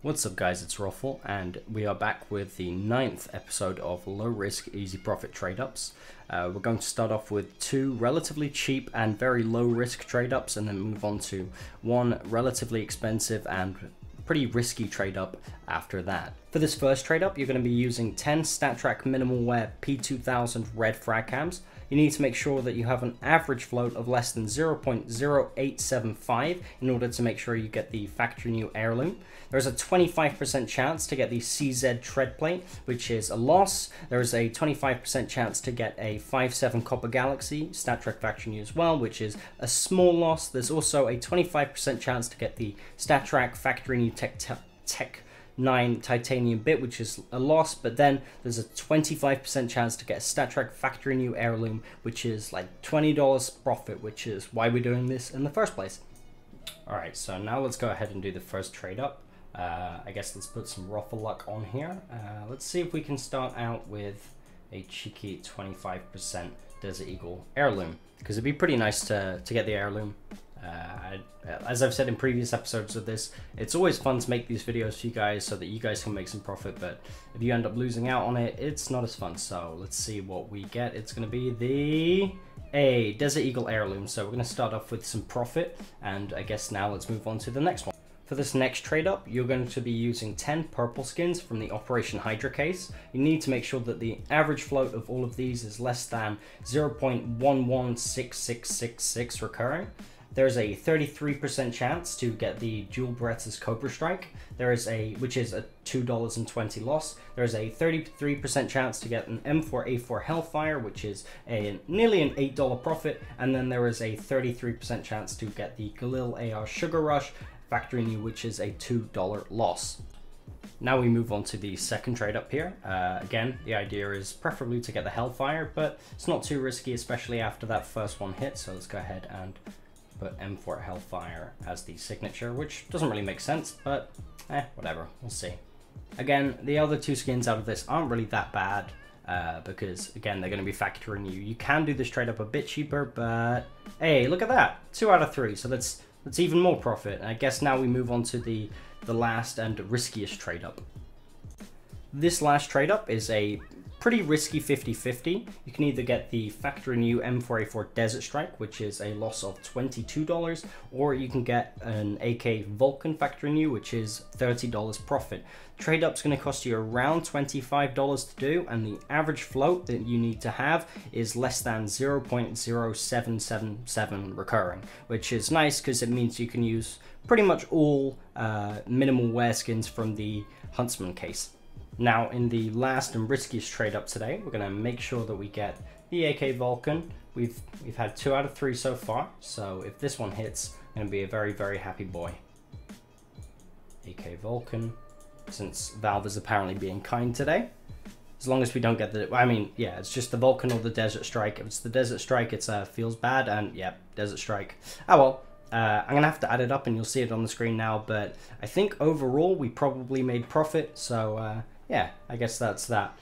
What's up guys, it's Roffle and we are back with the 9th episode of Low Risk Easy Profit Trade Ups. We're going to start off with two relatively cheap and very low risk trade ups and then move on to one relatively expensive and pretty risky trade up after that. For this first trade up, you're going to be using 10 StatTrak Minimal Wear P2000 red frag cams. You need to make sure that you have an average float of less than 0.0875 in order to make sure you get the factory new heirloom. There's a 25% chance to get the CZ tread plate, which is a loss. There's a 25% chance to get a 5.7 Copper Galaxy StatTrak factory new as well, which is a small loss. There's also a 25% chance to get the StatTrak factory new Tech 9 titanium bit, which is a loss, but then there's a 25% chance to get a StatTrak factory new heirloom, which is like $20 profit, which is why we're doing this in the first place. All right, so now let's go ahead and do the first trade up. I guess let's put some Roffle luck on here. Let's see if we can start out with a cheeky 25% Desert Eagle heirloom, because it'd be pretty nice to get the heirloom. As I've said in previous episodes of this, it's always fun to make these videos for you guys so that you guys can make some profit, but if you end up losing out on it, it's not as fun. So let's see what we get. It's going to be the Desert Eagle heirloom. So we're going to start off with some profit, and I guess now let's move on to the next one. For this next trade up, you're going to be using 10 purple skins from the Operation Hydra case. You need to make sure that the average float of all of these is less than 0.116666 recurring. There's a 33% chance to get the Dual Berettas Cobra Strike. Which is a $2.20 loss. There's a 33% chance to get an M4A4 Hellfire, which is nearly an $8 profit. And then there is a 33% chance to get the Galil AR Sugar Rush factory new, which is a $2 loss. Now we move on to the second trade up here. Again, the idea is preferably to get the Hellfire, but it's not too risky, especially after that first one hit. So let's go ahead and put M4 Hellfire as the signature, which doesn't really make sense, but whatever, we'll see. Again, the other two skins out of this aren't really that bad, because again, they're going to be factory new. You can do this trade up a bit cheaper, but hey, look at that, 2 out of 3, so that's even more profit. And I guess now we move on to the last and riskiest trade up. This last trade up is a pretty risky 50-50. You can either get the factory new M4A4 Desert Strike, which is a loss of $22, or you can get an AK Vulcan factory new, which is $30 profit. Trade up's going to cost you around $25 to do, and the average float that you need to have is less than 0.0777 recurring, which is nice because it means you can use pretty much all minimal wear skins from the Huntsman case. Now, in the last and riskiest trade up today, we're going to make sure that we get the AK Vulcan. We've had 2 out of 3 so far, so if this one hits, I'm going to be a very, very happy boy. AK Vulcan, since Valve is apparently being kind today. As long as we don't get yeah, it's just the Vulcan or the Desert Strike. If it's the Desert Strike, it feels bad, and yeah, Desert Strike. Oh well. I'm going to have to add it up and you'll see it on the screen now, but I think overall we probably made profit, so yeah, I guess that's that.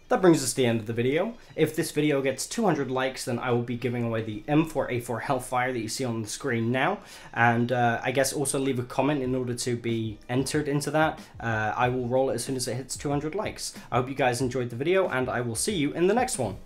That brings us to the end of the video. If this video gets 200 likes, then I will be giving away the M4A4 Hellfire that you see on the screen now, and I guess also leave a comment in order to be entered into that. I will roll it as soon as it hits 200 likes. I hope you guys enjoyed the video, and I will see you in the next one.